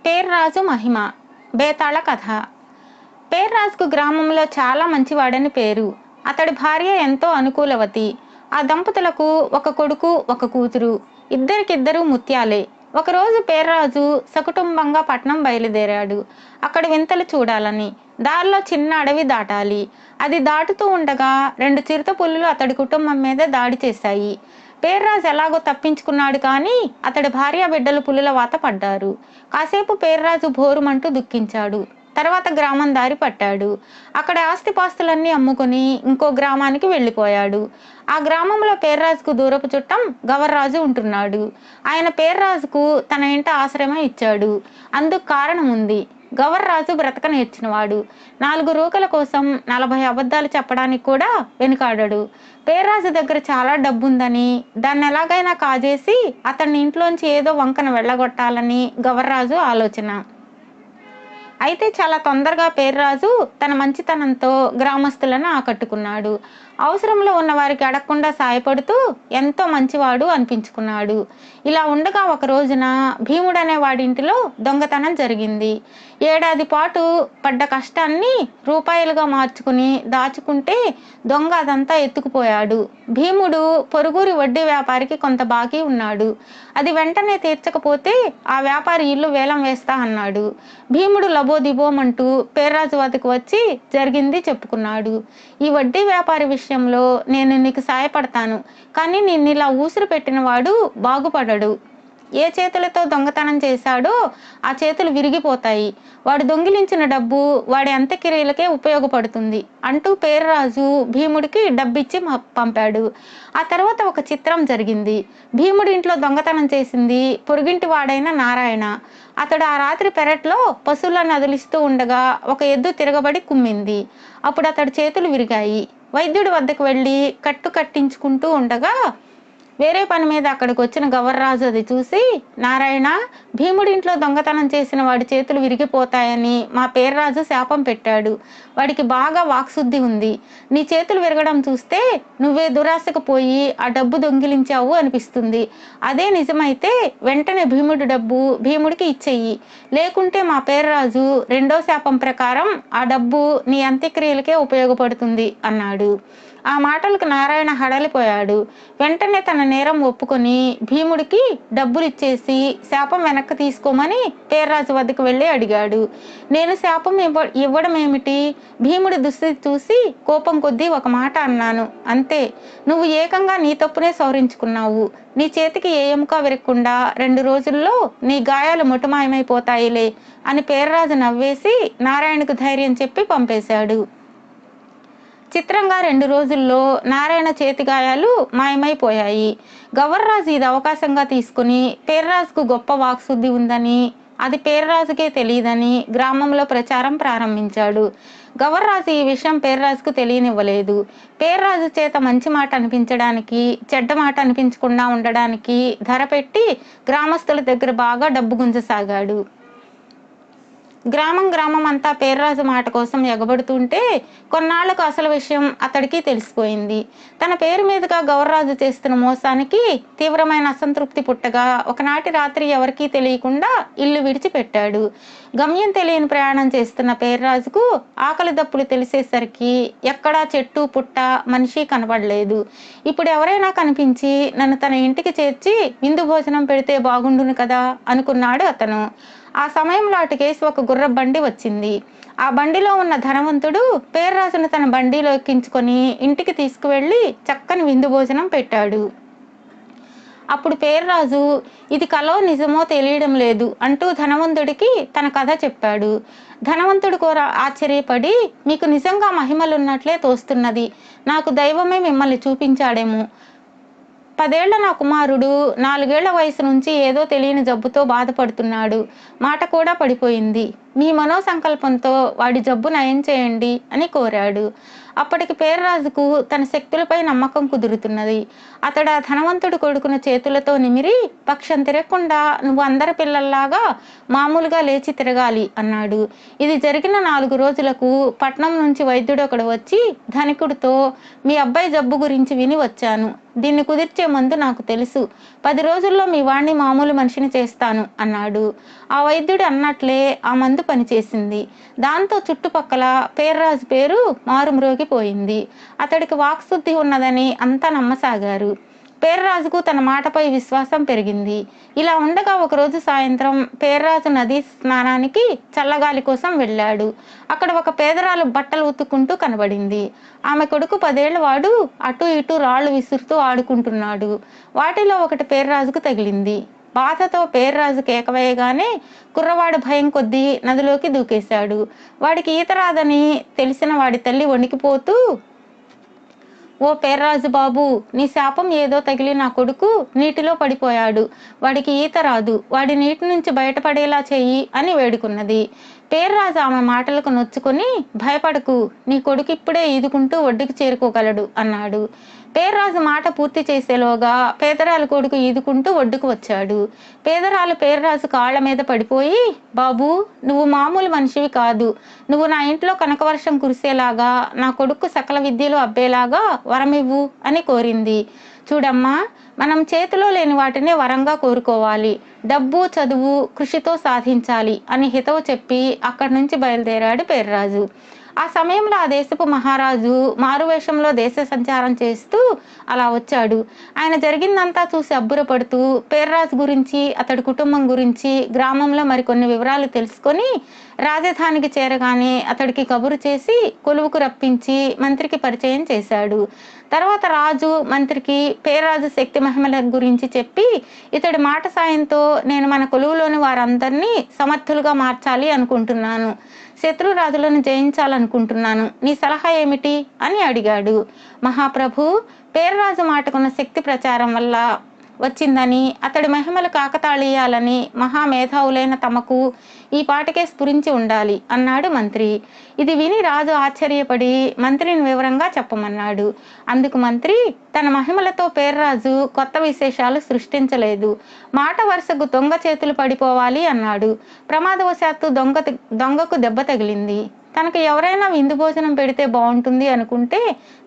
పేర్రాజు మహిమ. బేతాళ కథ. పేర్రాజుకు గ్రామంలో చాలా మంచివాడని పేరు. అతడి భార్య ఎంతో అనుకూలవతి. ఆ దంపతులకు ఒక కొడుకు, ఒక కూతురు. ఇద్దరికిద్దరు ముత్యాలే. ఒకరోజు పేర్రాజు సకుటుంబంగా పట్నం బయలుదేరాడు. అక్కడ వింతలు చూడాలని. దారిలో చిన్న అడవి దాటాలి. అది దాటుతూ ఉండగా 2 చిరుతపులులు అతడి కుటుంబం మీద దాడి చేశాయి. పేర్రాజు ఎలాగో తప్పించుకున్నాడు, కానీ అతడి భార్య బిడ్డలు పులుల వాత పడ్డారు. కాసేపు పేర్రాజు భోరుమంటూ దుఃఖించాడు. తర్వాత గ్రామం దారి పట్టాడు. అక్కడ ఆస్తిపాస్తులన్నీ అమ్ముకుని ఇంకో గ్రామానికి వెళ్ళిపోయాడు. ఆ గ్రామంలో పేర్రాజుకు దూరపు చుట్టం గవర్రాజు ఉంటున్నాడు. ఆయన పేర్రాజుకు తన ఇంట ఆశ్రయం ఇచ్చాడు. అందుకు కారణం ఉంది. గవర్రాజు బ్రతక నేర్చినవాడు. 4 రూకల కోసం 40 అబద్ధాలు చెప్పడానికి కూడా వెనుకాడడు. పేర్రాజు దగ్గర చాలా డబ్బుందని, దాన్ని ఎలాగైనా కాజేసి అతన్ని ఇంట్లోంచి ఏదో వంకన వెళ్ళగొట్టాలని గవర్రాజు ఆలోచన. అయితే చాలా తొందరగా పేర్రాజు తన మంచితనంతో గ్రామస్తులను ఆకట్టుకున్నాడు. అవసరంలో ఉన్న వారికి అడగకుండా సాయపడుతూ ఎంతో మంచివాడు అనిపించుకున్నాడు. ఇలా ఉండగా ఒక రోజున భీముడనే వాడింటిలో దొంగతనం జరిగింది. ఏడాది పాటు పడ్డ కష్టాన్ని రూపాయలుగా మార్చుకుని దాచుకుంటే దొంగ అదంతా ఎత్తుకుపోయాడు. భీముడు పొరుగురి వడ్డీ వ్యాపారికి కొంత బాకీ ఉన్నాడు. అది వెంటనే తీర్చకపోతే ఆ వ్యాపారి ఇల్లు వేలం వేస్తా అన్నాడు. భీముడు లబోదిబోమంటూ పేర్రాజు వద్దకు వచ్చి జరిగింది చెప్పుకున్నాడు. ఈ వడ్డీ వ్యాపారి విషయంలో నేను నీకు సాయపడతాను, కానీ నిన్నిలా ఊసురు పెట్టిన వాడు బాగుపడడు. ఏ చేతులతో దొంగతనం చేశాడో ఆ చేతులు విరిగిపోతాయి. వాడు దొంగిలించిన డబ్బు వాడి అంత్యక్రియలకే ఉపయోగపడుతుంది అంటూ పేర్రాజు భీముడికి డబ్బిచ్చి పంపాడు. ఆ తర్వాత ఒక చిత్రం జరిగింది. భీముడి ఇంట్లో దొంగతనం చేసింది పొరుగింటి వాడైన నారాయణ. అతడు ఆ రాత్రి పెరట్లో పశువులను వదిలిస్తూ ఉండగా ఒక ఎద్దు తిరగబడి కుమ్మింది. అప్పుడు అతడి చేతులు విరిగాయి. వైద్యుడి వద్దకు వెళ్ళి కట్టు కట్టించుకుంటూ ఉండగా వేరే పని మీద అక్కడికి వచ్చిన గవర్రాజు అది చూసి, నారాయణ, భీముడింట్లో దొంగతనం చేసిన వాడి చేతులు విరిగిపోతాయని మా పేర్రాజు శాపం పెట్టాడు. వాడికి బాగా వాక్శుద్ధి ఉంది. నీ చేతులు విరగడం చూస్తే నువ్వే దురాశకు పోయి ఆ డబ్బు దొంగిలించావు అనిపిస్తుంది. అదే నిజమైతే వెంటనే భీముడి డబ్బు భీముడికి ఇచ్చేయి. లేకుంటే మా పేర్రాజు రెండో శాపం ప్రకారం ఆ డబ్బు నీ అంత్యక్రియలకే ఉపయోగపడుతుంది అన్నాడు. ఆ మాటలకు నారాయణ హడలిపోయాడు. వెంటనే తన నేరం ఒప్పుకొని భీముడికి డబ్బులు ఇచ్చేసి శాపం వెనక్కి తీసుకోమని పేర్రాజు వద్దకు వెళ్ళి అడిగాడు. నేను శాపం ఇవ్వడం ఏమిటి? భీముడి దుస్థితి చూసి కోపం కొద్దీ ఒక మాట అన్నాను, అంతే. నువ్వు ఏకంగా నీ తప్పునే సవరించుకున్నావు. నీ చేతికి ఏ ఎముక విరగకుండా 2 రోజుల్లో నీ గాయాలు ముఠమాయమైపోతాయిలే అని పేర్రాజు నవ్వేసి నారాయణకు ధైర్యం చెప్పి పంపేశాడు. చిత్రంగా 2 రోజుల్లో నారాయణ చేతి గాయాలు మాయమైపోయాయి. గవర్రాజు ఇది అవకాశంగా తీసుకుని పేర్రాజుకు గొప్ప వాక్శుద్ధి ఉందని, అది పేర్రాజుకే తెలియదని గ్రామంలో ప్రచారం ప్రారంభించాడు. గవర్రాజు ఈ విషయం పేర్రాజుకు తెలియనివ్వలేదు. పేర్రాజు చేత మంచి మాట అనిపించడానికి, చెడ్డ మాట అనిపించకుండా ఉండడానికి ధర పెట్టి గ్రామస్తుల దగ్గర బాగా డబ్బు గుంజసాగాడు. గ్రామం అంతా పేర్రాజు మాట కోసం ఎగబడుతుంటే కొన్నాళ్లకు అసలు విషయం అతడికి తెలిసిపోయింది. తన పేరు మీదుగా గవర్రాజు చేస్తున్న మోసానికి తీవ్రమైన అసంతృప్తి పుట్టగా ఒకనాటి రాత్రి ఎవరికీ తెలియకుండా ఇల్లు విడిచిపెట్టాడు. గమ్యం తెలియని ప్రయాణం చేస్తున్న పేర్రాజుకు ఆకలి దప్పులు తెలిసేసరికి ఎక్కడా చెట్టు పుట్ట మనిషి కనబడలేదు. ఇప్పుడు ఎవరైనా కనిపించి నన్ను తన ఇంటికి చేర్చి విందు భోజనం పెడితే బాగుండును కదా అనుకున్నాడు అతను. ఆ సమయంలో అటుకేసి ఒక గుర్ర బండి వచ్చింది. ఆ బండిలో ఉన్న ధనవంతుడు పేర్రాజును తన బండిలో ఎక్కించుకొని ఇంటికి తీసుకువెళ్ళి చక్కని విందు భోజనం పెట్టాడు. అప్పుడు పేర్రాజు ఇది కలో నిజమో తెలియడం లేదు అంటూ ధనవంతుడికి తన కథ చెప్పాడు. ధనవంతుడు కూడా ఆశ్చర్యపడి, మీకు నిజంగా మహిమలున్నట్లే తోస్తున్నది. నాకు దైవమే మిమ్మల్ని చూపించాడేమో. 10 ఏళ్ల నా కుమారుడు 4 ఏళ్ల వయసు నుంచి ఏదో తెలియని జబ్బుతో బాధపడుతున్నాడు. మాట కూడా పడిపోయింది. మీ మనోసంకల్పంతో వాడి జబ్బు నయం చేయండి అని కోరాడు. అప్పటికి పేర్రాజుకు తన శక్తులపై నమ్మకం కుదురుతున్నది. అతడు ఆ ధనవంతుడి కొడుకును చేతులతో నిమిరి, పక్షం తిరగకుండా నువ్వు అందరి పిల్లల్లాగా మామూలుగా లేచి తిరగాలి అన్నాడు. ఇది జరిగిన 4 రోజులకు పట్నం నుంచి వైద్యుడు ఒకడు వచ్చి ధనికుడితో, మీ అబ్బాయి జబ్బు గురించి విని వచ్చాను. దీన్ని కుదిర్చే మందు నాకు తెలుసు. 10 రోజుల్లో మీ వాణ్ణి మామూలు మనిషిని చేస్తాను అన్నాడు. ఆ వైద్యుడు అన్నట్లే ఆ మందు పనిచేసింది. దాంతో చుట్టుపక్కల పేర్రాజు పేరు మారుమ్రోగిపోయింది. అతడికి వాక్శుద్ధి ఉన్నదని అంతా నమ్మసాగారు. పేర్రాజుకు తన మాటపై విశ్వాసం పెరిగింది. ఇలా ఉండగా ఒకరోజు సాయంత్రం పేర్రాజు నదీ స్నానానికి చల్లగాలి కోసం వెళ్ళాడు. అక్కడ ఒక పేదరాలు బట్టలు ఉతుక్కుంటూ కనబడింది. ఆమె కొడుకు 10 ఏళ్ల వాడు అటు ఇటు రాళ్లు విసురుతూ ఆడుకుంటున్నాడు. వాటిలో ఒకటి పేర్రాజుకు తగిలింది. బాధతో పేర్రాజు కేకవేయగానే కుర్రవాడు భయం కొద్దీ నదిలోకి దూకేశాడు. వాడికి ఈత రాదని తెలిసిన వాడి తల్లి వణికిపోతూ, ఓ పేర్రాజు బాబు, నీ శాపం ఏదో తగిలి నా కొడుకు నీటిలో పడిపోయాడు. వాడికి ఈత రాదు. వాడి నీటి నుంచి బయటపడేలా చెయ్యి అని వేడుకున్నది. పేర్రాజు ఆమె మాటలకు నొచ్చుకొని, భయపడకు, నీ కొడుకు ఇప్పుడే ఈదుకుంటూ ఒడ్డుకు చేరుకోగలడు అన్నాడు. పేర్రాజు మాట పూర్తి చేసేలోగా పేదరాలు కొడుకు ఈదుకుంటూ ఒడ్డుకు వచ్చాడు. పేదరాలు పేర్రాజు కాళ్ల మీద పడిపోయి, బాబు, నువ్వు మామూలు మనిషివి కాదు. నువ్వు నా ఇంట్లో కనకవర్షం కురిసేలాగా, నా కొడుకు సకల విద్యలు అబ్బేలాగా వరమివ్వు అని కోరింది. చూడమ్మా, మనం చేతిలో లేని వాటిని వరంగా కోరుకోవాలి. డబ్బు, చదువు కృషితో సాధించాలి అని హితవు చెప్పి అక్కడి నుంచి బయలుదేరాడు పేర్రాజు. ఆ సమయంలో ఆ దేశపు మహారాజు మారువేషంలో దేశ సంచారం చేస్తూ అలా వచ్చాడు. ఆయన జరిగిందంతా చూసి అబ్బురపడుతూ పేర్రాజు గురించి, అతడి కుటుంబం గురించి గ్రామంలో మరికొన్ని వివరాలు తెలుసుకొని రాజధానికి చేరగానే అతడికి కబురు చేసి కొలువుకు రప్పించి మంత్రికి పరిచయం చేశాడు. తర్వాత రాజు మంత్రికి పేర్రాజు శక్తి మహిమల గురించి చెప్పి, ఇతడి మాట సాయంతో నేను మన కొలువులోని వారందరినీ సమర్థులుగా మార్చాలి అనుకుంటున్నాను. శత్రురాజులను జయించాలనుకుంటున్నాను. నీ సలహా ఏమిటి అని అడిగాడు. మహాప్రభు, పేర్రాజు మాటకున్న శక్తి ప్రచారం వల్ల వచ్చిందని, అతడి మహిమలు కాకతాళీయాలని మహామేధావులైన తమకు ఈ పాటికే స్ఫురించి ఉండాలి అన్నాడు మంత్రి. ఇది విని రాజు ఆశ్చర్యపడి మంత్రిని వివరంగా చెప్పమన్నాడు. అందుకు మంత్రి తన మహిమలతో పేర్రాజు కొత్త విశేషాలు సృష్టించలేదు. మాట వరుసకు దొంగ చేతులు పడిపోవాలి అన్నాడు. ప్రమాదవశాత్తు దొంగకు దెబ్బ తగిలింది. తనకు ఎవరైనా విందు భోజనం పెడితే బాగుంటుంది అనుకుంటే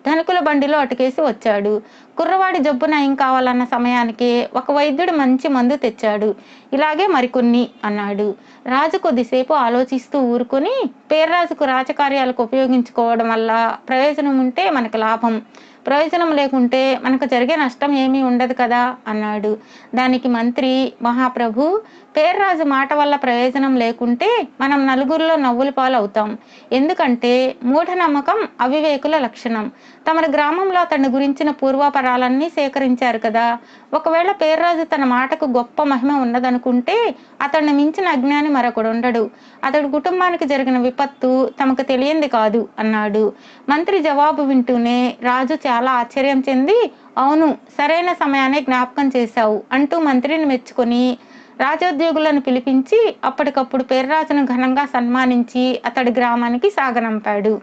ధనికుల బండిలో అటుకేసి వచ్చాడు. కుర్రవాడి జబ్బు నయం కావాలన్న సమయానికి ఒక వైద్యుడు మంచి మందు తెచ్చాడు. ఇలాగే మరికొన్ని అన్నాడు. రాజు కొద్దిసేపు ఆలోచిస్తూ ఊరుకొని, పేర్రాజుకు రాజకార్యాలకు ఉపయోగించుకోవడం వల్ల ప్రయోజనం ఉంటే మనకు లాభం, ప్రయోజనం లేకుంటే మనకు జరిగే నష్టం ఏమీ ఉండదు కదా అన్నాడు. దానికి మంత్రి, మహాప్రభు, పేర్రాజు మాట వల్ల ప్రయోజనం లేకుంటే మనం నలుగురిలో నవ్వుల పాలు అవుతాం. ఎందుకంటే మూఢనమ్మకం అవివేకుల లక్షణం. తమ గ్రామంలో అతని గురించిన పూర్వాపరాలన్నీ సేకరించారు కదా. ఒకవేళ పేర్రాజు తన మాటకు గొప్ప మహిమ ఉన్నదనుకుంటే అతన్ని మించిన అజ్ఞాని మరొకడు ఉండడు. అతడి కుటుంబానికి జరిగిన విపత్తు తమకు తెలియంది కాదు అన్నాడు. మంత్రి జవాబు వింటూనే రాజు చాలా ఆశ్చర్యం చెంది, అవును, సరైన సమయాన్ని జ్ఞాపకం చేశావు అంటూ మంత్రిని మెచ్చుకొని రాజోద్యోగులను పిలిపించి అప్పటికప్పుడు పేర్రాజును ఘనంగా సన్మానించి అతడి గ్రామానికి సాగనంపాడు.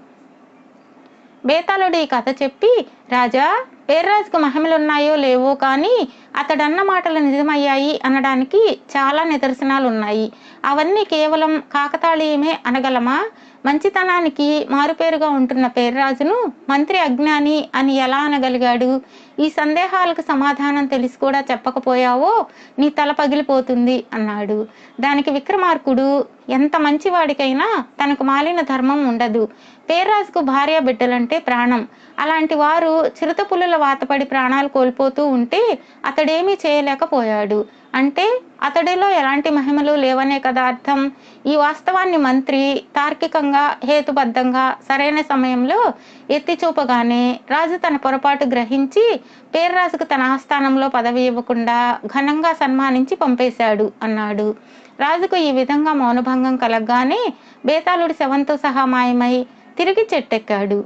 బేతాళుడు ఈ కథ చెప్పి, రాజా, పేర్రాజుకు మహిమలున్నాయో లేవో కానీ అతడన్న మాటలు నిజమయ్యాయి అనడానికి చాలా నిదర్శనాలు ఉన్నాయి. అవన్నీ కేవలం కాకతాళీయమే అనగలమా? మంచితనానికి మారుపేరుగా ఉంటున్న పేర్రాజును మంత్రి అజ్ఞాని అని ఎలా అనగలిగాడు? ఈ సందేహాలకు సమాధానం తెలిసి కూడా చెప్పకపోయావో నీ తల పగిలిపోతుంది అన్నాడు. దానికి విక్రమార్కుడు, ఎంత మంచివాడికైనా తనకు మాలిన ధర్మం ఉండదు. పేర్రాజుకు భార్య బిడ్డలంటే ప్రాణం. అలాంటి వారు చిరుతపులుల వాతపడి ప్రాణాలు కోల్పోతూ ఉంటే అతడేమీ చేయలేకపోయాడు. అంటే అతడిలో ఎలాంటి మహిమలు లేవనే కదా అర్థం. ఈ వాస్తవాన్ని మంత్రి తార్కికంగా, హేతుబద్ధంగా సరైన సమయంలో ఎత్తి చూపగానే రాజు తన పొరపాటు గ్రహించి పేర్రాజుకు తన ఆస్థానంలో పదవి ఇవ్వకుండా ఘనంగా సన్మానించి పంపేశాడు అన్నాడు. రాజుకు ఈ విధంగా మౌనభంగం కలగగానే బేతాళుడి శవంతో సహా మాయమై తిరిగి చెట్టెక్కాడు.